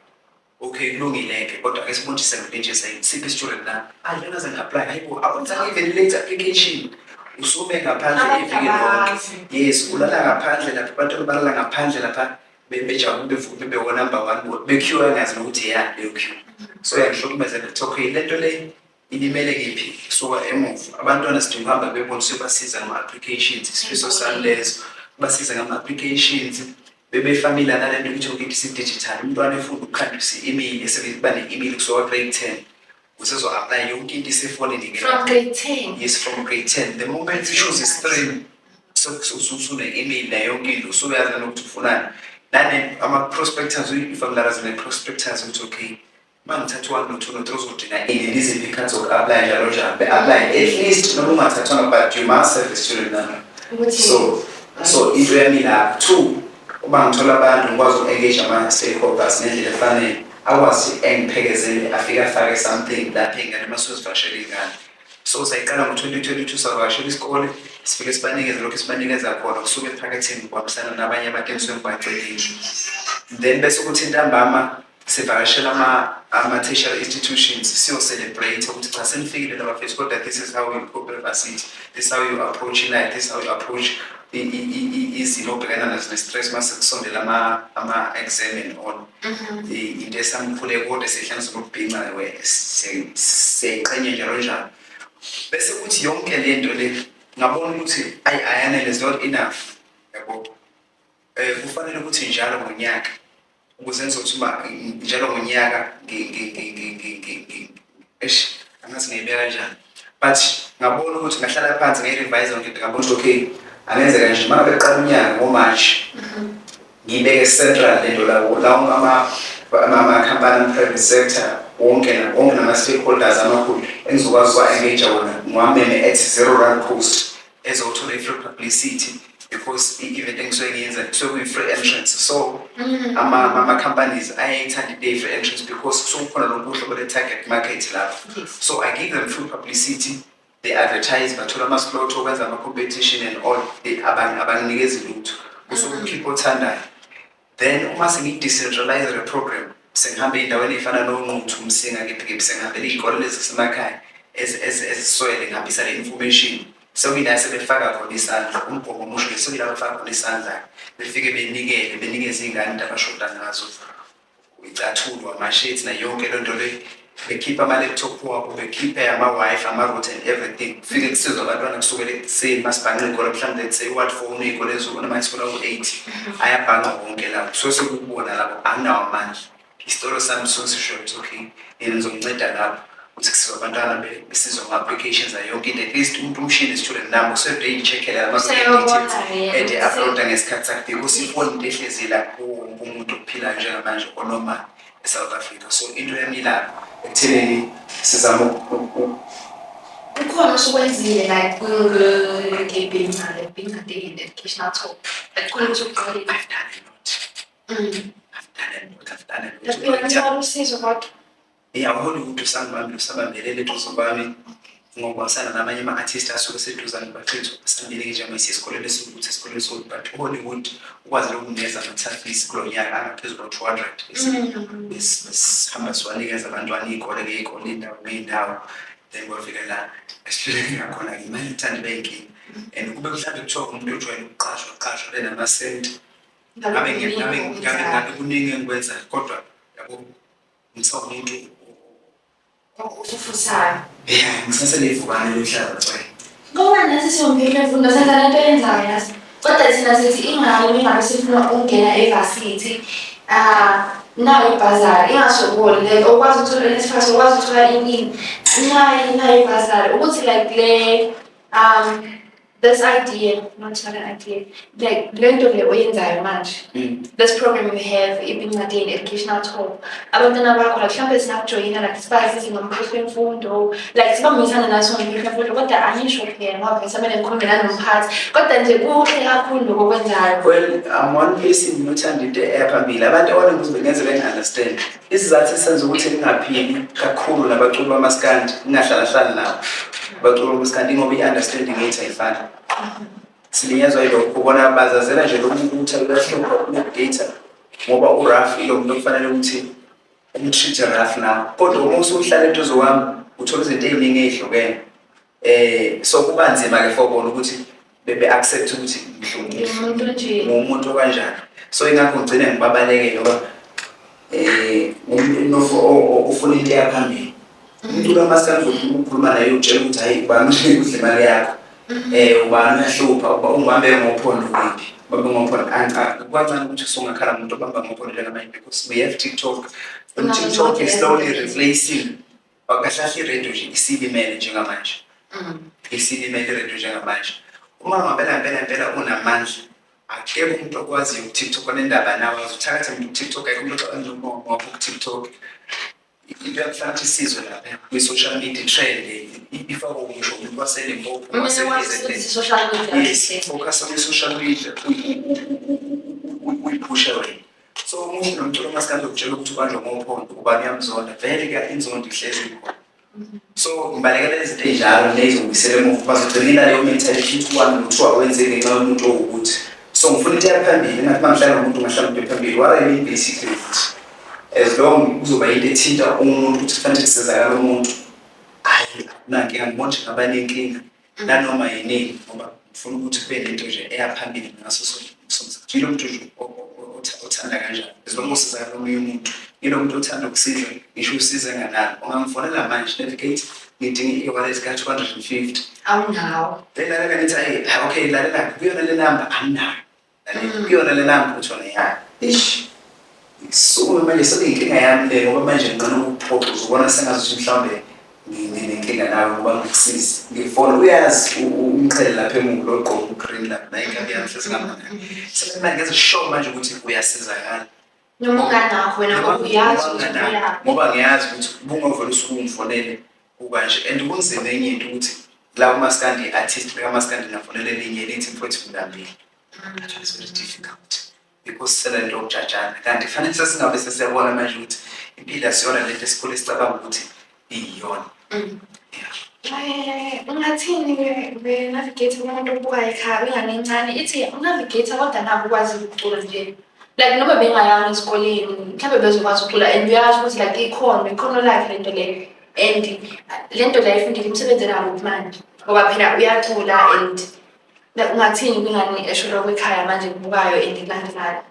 Okay kulungile-ke kodwa ke sibonise ngilinje siphi i-student na lena zengi-apply hayi bo awenzanga even late application usume ngaphandle iviki lonke. Yes ulala ngaphandle lapha abantu balala ngaphandle lapha bejabule futhi bebe number 1 bequeue ngazi nokuthi ya leyo queue. So yangihlukumeza ukuthi okay lento le ilimele kephi kusuka emuva. Abantwana sidinga uhamba bebonise basiza ngama-applications isifiso sami lezo basiza ngama-applications bebefamila nalento ukuthi ukuthi si-digital umntwana efunda ukukhandisa i-email esebeba ne-email kusuka grade 10 usezo-apply yonke into isefonini. From grade 10? Yes, from grade 10. The moment she chooses stream usune-email nayo yonke into usuyazi nokuthi ufunani ama-prospectors uyifamiliarize ne-prospectors ukuthi okay uma ngithatha 1 no 2 no 3 uzodinga ini liziphi ikhathi zoku-apply njalo njalo be-apply at least noma ungathathwanga but you must have a student number. So into yami lapho 2 uma ngithola abantu ngikwazi uku-engage ama-stakeholders ngendlela efanele akwazi engiphekezele afike afake something lapho ingane masuzivakashela ingane. So sayiqala ngo-2022 savakashela isikole sifike sibanikeze lokhu sibanikeza khona kusuke ephaketheni ukubambisana nabanye abantu enisuke ngibacebile. Then bese ukuthi intambama sivakashela ama-tertiary institutions siyo-celebrate ukuthi cha senifikile la bafethu kodwa this is how you cope varsity, this is how you approach life, this is how you approach izinto obhekana nazo ne-stress mase kusondela ama-exam and all. Into esamkhule kodwa sehlanisa nokubhinca siyayiqhenya njalo njalo. Bese kuthi yonke lento le ngabona ukuthi ayanele is not enough yabo. Kufanele ukuthi njalo ngonyaka ukuze ngizothuma njalo ngonyaka angazi ngiyibeka kanjani but ngabona ukuthi ngahlala phansi nge-revise ngento ngabona ukuthi okay angenzeka nje uma beqala unyaka ngoMarch ngibeke central lento lawo ama-company private sector wonke nama-stakeholders amakhulu engizokwazi ukwa-engage wona ngiwameme at R0 cost ezothola i-free publicity because i-event engisuke ngiyenza kusuke kuyi-free entrance. So ama-companies ayayithanda i-free entrance because kusuke khona lokuhlobo le-target market lapho. So I give them free publicity, they advertise, bathola ama-slot okwenza ama-competition and all abanginikezi lutho kusuke ukhipha othandayo. Then uma sengiyi-decentralize the program sengihambe ey'ndaweni ey'fana noNquthu, Msinga, Kephi sengihambela iy'kole lezi zasemakhaya eziswele ngihambisa le information. Sekuyila sebefaka khona isandla umbhobo omusho sekuyila bafaka khona isandla befike benikeze iy'ngane abashoda ngazo icathulo ama-shades nayo yonke loo nto le bekhipha ama-laptop wabo bekhiphe ama-wifi ama-router and everything kufike kusizwa abantwana kusukela ekuseni masibhanqa iy'kole mhlawumbe let's say u-1 iy'kole ezuku noma isikole u-8 ayabhanqa wonke lapho kusuke sekubona lapho anginawo amandla. Isitolo sami suke sisho ukuthi okay yena ngizokunceda lapho ukuthi kusiza abantwana besizwa ama-applications ayo yonke into at least umuntu umshini student number useday yi-check-ela and uploada ngesikhathi sakhe because ifoni into ehlezi lapho umuntu ophila njengamanje onormal eSouth Africa. So into yami lapho ekuthenini sizama ukhona usukwenzile like ngebhinca day educational talk kukhona ukuthi uqale I've done it. Hollywood sangibambe usabambelele eduze kwami ngokubasana namanye ama-artist asuke seduzane bafethu asambeleke njengoba isikoleni esiwukuthi esikoleni sokuthi but Hollywood ukwazi ukunikeza ama-service kulo nyaka angaphezulu kwa-200 besihamba siwanikeza abantwana iy'kole ngey'kole iy'ndawo ngey'ndawo then kwafika la esifike ngakhona-ke imali ithanda ibe-inkinga and kube mhlawumbe kuthiwa umuntu ojwayele ukuqashwa benamasenti ngabe kuningi engikwenzayo kodwa yabo ngithiwa umuntu ufusayo ngisaseleivukane lomhlaba tswaye ngoba nathi siyombile mfundo senza lento eyenzayo yazi kodwa thina sithi ingabe sifuna ukungena evarsity nayo ibhazari ingasokoli like okwazi ukuthola isikhathi okwazi ukuthola iningi nayo ibhazari ukuthi like le this idea, not an idea, like lento le oyenzayo manje. This program we have ibingadeni educational talk. Abantwana bakho like mhlawumbe sinakujoyina like sibazi ngomkhosi wemfundo like sibambisana naso ngomkhosi wemfundo kodwa angisho phela ngoba ngisamele ngikhulume nomphathi kodwa nje kuhle kakhulu lokwenzayo. Well, I'm one person nginothanda into ephambili abantu abona ukuthi bengenze bengi-understand isizathu esenza ukuthi ngingaphili kakhulu nabaculi bamaskandi ngingahlala nabo baculi bamaskandi ngoba i-understanding yethu ayifani. Silinyazwa yilokho ubona bazazela nje lomuntu ulahlupha ukudata ngoba uRaf ilo muntu okufanele ukuthi umtreat Raf na kodwa uma usuhlala eduze kwami uthola izinto eziningi ezihlukene so kuba nzima ke for bona ukuthi bebe accept ukuthi ngihlukile umuntu kanjani. So ingakho ngicine ngibabaleke ngoba umuntu ufuna into yaphambili umuntu kamaskandi ukukhuluma naye utshela ukuthi hayi ubani udle imali yakho ubani uyahlupha ungibambe ngophondo kuphi babe ngophondo kwancane ukuthi usungakhala umuntu obamba ngophondo njengamanje because we have TikTok. TikTok is slowly replacing kahle iradio nje isilimele njengamanje isilimele iradio njengamanje uma ngempela unamandla akekho umuntu okwaziyo ku-TikTok onendaba nawe uthakathe umuntu ku-TikTok akekho umuntu ongoba ku-TikTok into yakufana ukuthi isizwe lapha kwi-social media trend ifakwa ngisho umuntu waseLimpopo social media yes focus on social media uyiphusha wena so umuntu nomculo umaskandi ukutshela ukuthi ubanjwa ngophondo kuba kuyamzonda vele inzondo ihlezi ikhona so ngibalekela izinto ey'njalo ney'zobuyisela emuva bazogcinela leyo mentality ukuthi ubani nokuthi wakwenzeni ngenxa yomuntu owukuthi so ngifuna into yaphambili engathi uma ngihlala nomuntu ungahlala umuntu ephambili what I mean basically ukuthi as long kuzoba into ethinta umuntu ukuthi kufanele kusizakala umuntu hayi nankinga ngibona nje ngabanenkinga nanoma yini ngoba ngifuna ukuthi kube nento nje eyaphambili ngaso sonke yilo muntu nje othanda kanjani as long usizakala omunye umuntu yilo muntu othanda ukusiza ngisho usize nganani ungangifonela manje navigate ngidinga i-wallet ka-250 awunawo lalela ngithi okay lalela kuyona le number anginayo kuyona le number kuthiwa ya ish so manje sekuyinkinga yami le ngoba manje ngicela ukuphoqa uzobona sengazuthi mhlawumbe nginenkinga nawe ngoba ngikusiza ngifona uyazi umqhele lapha emuva logqoka ugreen lapha nayinkabi yami hlezi ngamana sekumanje ngezishow manje ukuthi uyasizakala noma unganakho wena ngoba uyazi ukuthi ngoba ngiyazi ukuthi bungavela usuku ungifonele ukanje and kunzima enye into ukuthi la umaskandi artist bekaMaskandi nafonele elinye lithi mfowethu ngidambile it's very difficult because selento okujajana kanti kufanele sesingabe sesiyabona manje ukuthi impilo asiyona lento esikhule sicabanga ukuthi iyona ungathini be-navigator kumuntu obukayo ekhaya ingane encane ithi unavigator kodwa nabo ukwazi ukucula nje like noma bengayanga esikoleni mhlawumbe bezokwazi ukucula and uyazi ukuthi like ikhono lakhe lento leyo and lento leyo ifundile imisebenzi enabo manje ngoba phela uyacula and ungathini kwingane esholo kwekhaya manje kubukayo and kulandelayo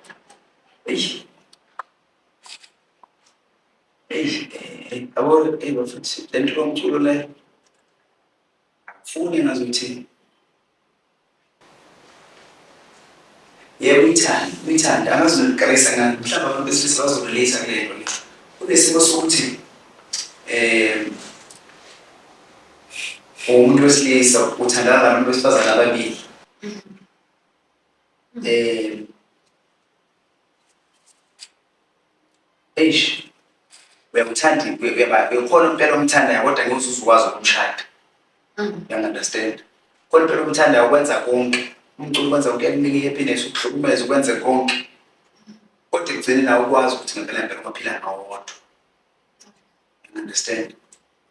yabo futhi lento yomculo le akufuni ngazuthi yebo uyithanda angazikarisa ngani mhlawumbe abantu besilisa bazorelate kulento le kunesimo sokuthi umuntu wesilisa uthandana nabantu besifazane ababili uyakhona impela umthandayo kodwa ngeke uzukwazi ukumshada understand khona impela umthandayo ukwenza konke umculo ukwenza konke akunika i-happiness ukuhlukumeza ukwenza konke kodwa ekugcineni nawe ukwazi ukuthi ngempela ungaphila ngawo wodwa understand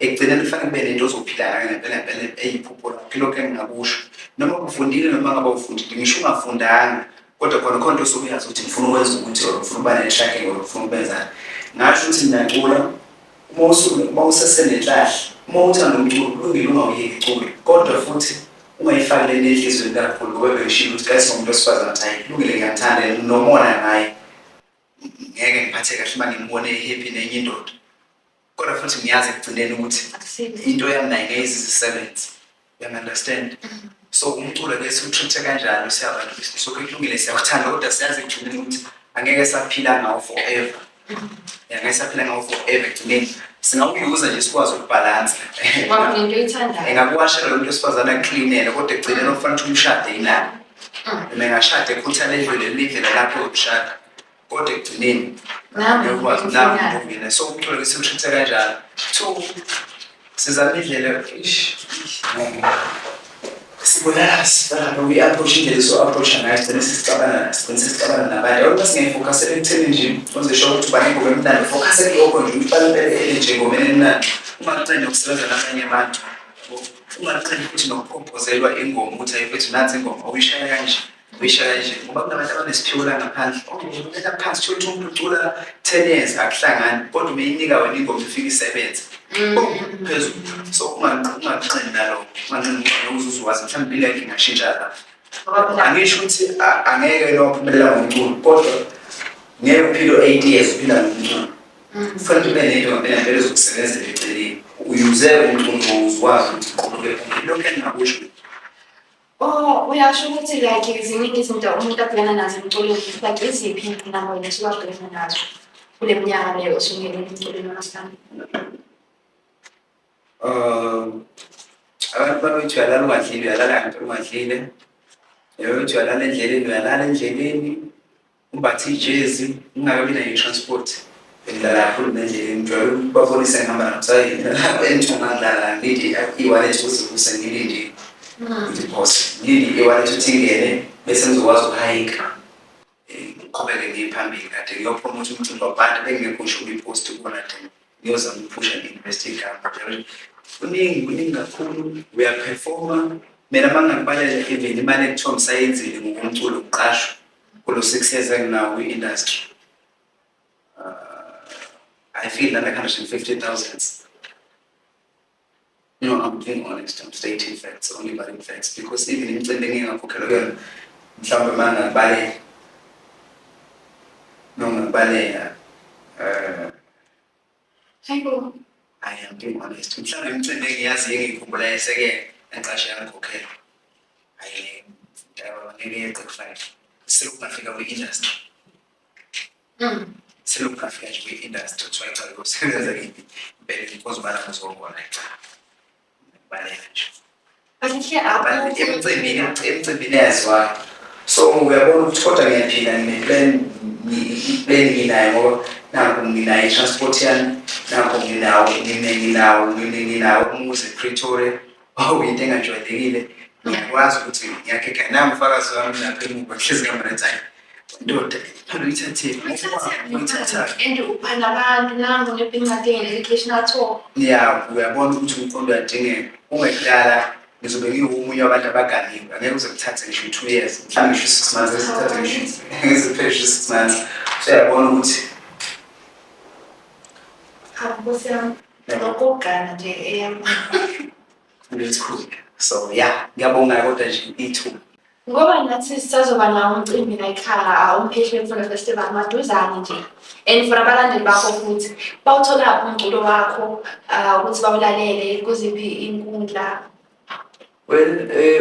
ekugcineni kufanele kube nento ozophila ngayo ngempela eyiphupho lakho lokho engingakusho noma ufundile noma ngabe ufundile ngisho ungafundanga kodwa khona into osukuyazi ukuthi ngifuna ukwenza ukuthi ufuna uba ne-tracking or ufuna ukwenza ngasho ukuthi ngiyacula uma usesenenhlahla uma uthanda umculo kulungile ungawuyeki ucula kodwa futhi ungayifaki le enhlizweni kakhulu ngoba bengishilo ukuthi kayise umuntu wesifazane ukuthi hayi kulungile ngiyathanda nomona naye ngeke ngiphathe kahle uma ngimbone happy nenye indoda kodwa futhi ngiyazi ekugcineni ukuthi into yami naye ngeke izisebenze uyangi-understand so umculo ke siwutreat-e kanjalo siyabantu besilisa kulungile siyakuthanda kodwa siyazi ekugcineni ukuthi angeke saphila ngawo forever ngeke saphila ngawo forever ekugcineni singawuyuza nje sikwazi ukubhalansa engakuwashela umuntu wesifazane akucleanele kodwa ekugcineni okufanele ukuthi umshade yinani mengashade ekhuthalelwe lendlela lapho yokushada kodwa ekugcineni ngekwazi nami so umculo ke siwutreat-e kanjalo so sizama indlela we-approach indlela so-approach-a ngayo sigcine sesicabana nabantu abantu basingayifocusele ekutheni nje wenze sure ukuthi uba ngengoma emnandi focusele kulokho nje ufanele nje engomeni emnandi ungakuncende ukusebenza nabanye abantu ungakuncende futhi nokukhompozelwa ingoma ukuthi ayifethu nansi ingoma uyishaya kanje ngoba kunabantu abanesiphiwo la ngaphandle ulela phansi thola ukuthi umuntu ucula 10 years akuhlangani kodwa umeyinika wena ingoma ifike isebenze phezulu so ungakuncindi nalokho ungancindi uzuzwazi mhlawumbe impilo yakhe ingashintsha lapho angisho ukuthi angeke nophumelela ngomculo kodwa ngeke uphile 8 years uphila ngomculo kufanele ube nento ngempela ezokusebenzela eceleni uyuze umculo uzwazi ukuthi lokho engingakusho uyasho ukuthi like ziningi izinto umuntu abhekana nazo emculweni like iziphi iy'ngqinamba wena suwabhekana nazo kule minyaka leyo osungene emculweni waMaskandi abantu babethi uyalala ungadlile uyalala ngempela ungadlile Uthi uyalala endleleni, umbathe ijezi, ungakabi nayo i-transport. Ngidlala kakhulu nendleleni, ngijwayele ukubabonisa ngihamba nabo lapho engithungangidlala ngilinde i-wallet ukuze ngilinde i-deposit. Ngilinde i-wallet ukuthi ingene bese ngizokwazi ukuhayika. Ngiqhubeke ngiye phambili kade ngiyopromotha umcimbi wabantu bengekho ngisho kwi-post kubona ngiyozama ukuphusha nge-university igama. Kuningi kakhulu, uyaphefoma. Mina uma ngingakubalela even imali ekuthiwa ngisayenzile ngokomculo uqashwa kulo 6 years enginawo kwi-industry. I feel like 150,000. No, I'm being honest, I'm stating facts, only valid facts, because even imicimbi engingakhokhela kuyona mhlawumbe uma ngingakubalela I am being honest. Mhlawumbe imicimbi engiyaziyo engiyikhumbulayo eseke enqashe yangikhokhela ngeke yeqe ku-5 selokungafika kwi-industry. Selokungafika nje kwi-industry kuthiwa cha kusebenza kiphi impela because ubala ngizobona cha balela nje emcimbini eyaziwayo. So uyabona ukuthi kodwa ngiyaphila ngine-plan nginayo ngoba nakho nginayo i-transport yami, nakho nginawo umuzi ePretoria into engajwayelekile. Ngiyakwazi ukuthi ngiyakhekha nami ufakazi wami lapha emuva kuhlezi ngamarethayo ndoda uyithathile and uphana abantu nangu nebincwadi nge-educational tour. Uyabona ukuthi umqondo uyadingeka. Ungekudala ngizobe ngiwumunye wabantu abaganiwe, angeke uze kuthathe ngisho 2 years, mhlawumbe ngisho 6 months, esithathe ngisho 6 months. So uyabona ukuthi Nkosi yami, lokugana nje eyami. Let's cool. So ngiyabonga kodwa nje ithuba. Ngoba nathi sisazoba nawo umcimbi la ekhaya, uMphesheni Mfundo Festival maduzane nje. And for abalandeli bakho futhi bawuthola umculo wakho ukuthi bawulalele kuziphi inkundla. Well,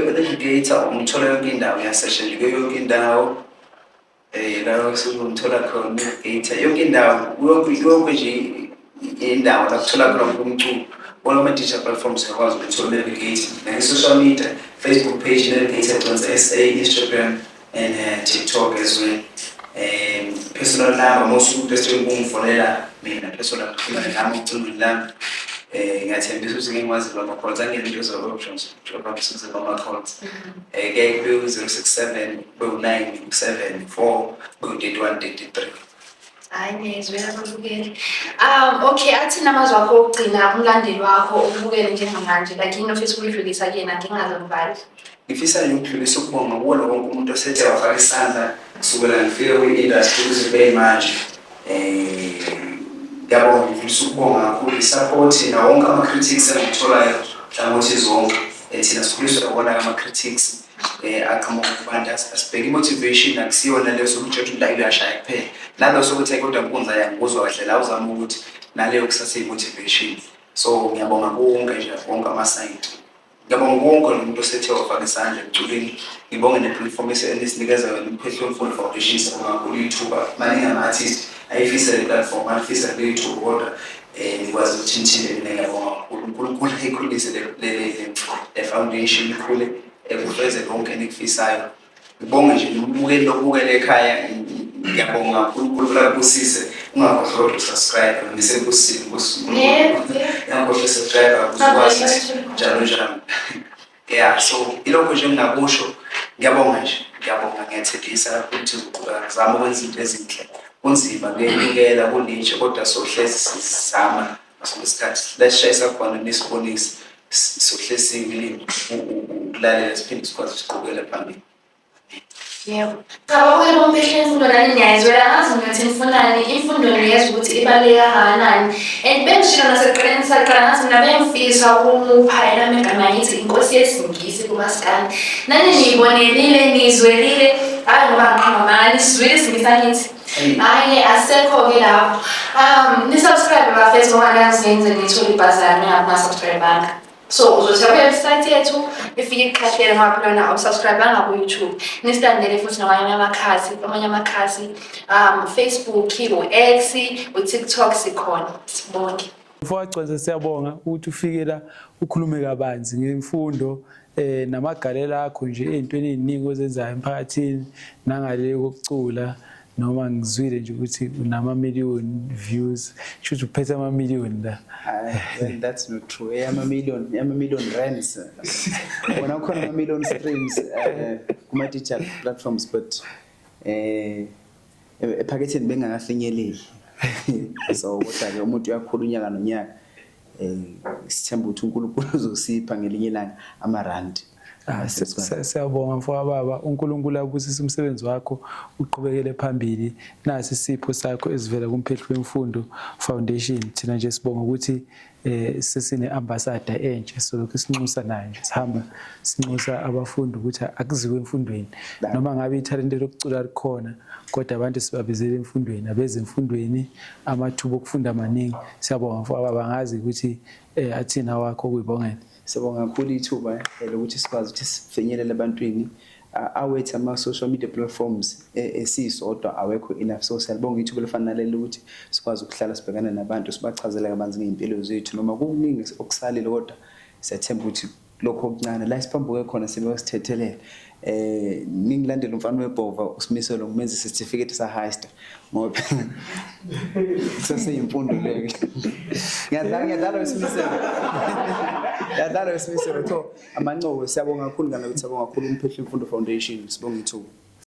uNavigator umthola yonke indawo, uyasesha nje yonke indawo. La usumthola khona uNavigator yonke indawo, yonke nje indawo la kuthola khona umculo. All of my digital platforms are also to Navigate. And social media, Facebook page Navigator SA, Instagram, and TikTok as well. Personal number, most of the students for that. Personal number, ngathemba ukuthi ngikwazi lokho because angeke options njengoba ngisuze ngama accounts ke 067 974 2133. Hayi ngizwela kubukela. Okay, athi namazwi akho okugcina umlandeli wakho ubukele njengamanje like yini ofisa ukudlulisa kuyena ngingaze ngibali. Ngifisa ukudlulisa ukubonga kuwona wonke umuntu osethe wafaka isandla kusukela ngifike kwi-industry kuze manje. Ngiyabonga ngifisa ukubonga kakhulu i-support na wonke ama-critics engitholayo hlangothi zonke. Thina sikhuliswa ukubona ama-critics aqhamuka kubantu asibheke i-motivation akusiyona leyo sokuthi umuntu uyashaya kuphela. Nalo sokuthi kodwa inkundla yangikuzwa kahle la uzama ukuthi naleyo kusase i-motivation. So ngiyabonga konke nje wonke ama-site. Ngiyabonga konke nomuntu osethe wafaka isandla emculweni. Ngibonge ne-platform esinikeza yona iPhesheni Mfundo Foundation ku-YouTube. Maningi ama-artist ayifisa le platform, ayifisa le YouTube kodwa nikwazi ukuthi nithinte mina ngiyabonga kakhulu. uNkulunkulu ayikhulise le foundation ikhule ekufeze konke enikufisayo. Ngibonge nje nomubukeli lokubukela ekhaya. Ngiyabonga uNkulunkulu akubusise ungakhohlwa ukusubscribe nisebusini yakhohlwa subscribe ukwazi njalo. So ilokho nje ngingakusho. Ngiyabonga ngiyathethisa ukuthi uzama ukwenza izinto ezinhle. Kunzima kuyekela kuninje kodwa sohlezi sizama ngasosikhathi. Lesishayisa khona nisibonise sohlezi singilini ukulalela siphinde sikwazi ukuqhubekela phambili. Yebo. Cha ukuyena uMphesheni Mfundo nani niyayizwela ngazi ngathi nifunani imfundo niyezwa ukuthi ibaluleke kangakanani. And bengishilo nasekuqaleni saqala ngathi mina bengifisa ukumupha yena megama ngithi inkosi yesingisi kuMaskandi. Nani niyibonelile nizwelile hayi ngoba ngiqhama nisizwile isingisi angithi. Hayi asekho-ke lapho. Nisubscribe bafethu ngoba niyazenze nithola ibhazari ningakuma-subscribe-anga. So uzothola ku-website yethu ifike ikukhahlele ngapha lona awusubscribe-anga ku-YouTube. Nisilandele futhi namanye amakhasi Facebook, u-X, u-TikTok sikhona. Sibonke. Mfowethu siyabonga ukuthi ufike la ukhulume kabanzi ngemfundo namagalelo akho nje ezintweni eziningi ozenzayo emphakathini nangale kokucula noma ngizwile nje ukuthi unama-million views should uphethe ama-million la. Well, that's not true. Ama-million rands. When I call ama-million streams kuma digital platforms but ephaketheni bengakafinyeleli. So kodwa-ke umuntu uyakhula unyaka nonyaka sithemba ukuthi uNkulunkulu uzosipha ngelinye ilanga amarandi. Siyabonga mfowababa, uNkulunkulu abusise umsebenzi wakho uqhubekele phambili. Nasi isipho sakho esivela kuMphehli Wemfundo Foundation. Thina nje sibonga ukuthi sesine ambassador entsha solokhu sinxusa nayo nje sihamba sinxusa abafundi ukuthi akuziwe emfundweni noma ngabe ithalente lokucula likhona kodwa abantu sibabizele emfundweni abeze emfundweni amathuba okufunda amaningi. Siyabonga mfowababa, ngazi ukuthi athina wakho kuyibongela. Sibonga kakhulu ithuba lokuthi sikwazi ukuthi sifinyelele ebantwini awethu ama-social media platforms esisodwa awekho enough. So siyabonga ithuba lefana naleli ukuthi sikwazi ukuhlala sibhekana nabantu sibachazele kabanzi ngey'mpilo zethu noma kuningi okusalile kodwa siyathemba ukuthi lokho okuncane la siphambuke khona sibeyosithethelele. Ningilandela umfana webhova uSimiselo ngumenza certificate sa-highster ngoba kusaseyimfundo leyo. Ngiyadlala uSimiselo. Yadlala uSimiselo. So amancobo siyabonga kakhulu ngalo ukuthi siyabonga kakhulu uMphehli Wemfundo Foundation. Sibonga ithuba.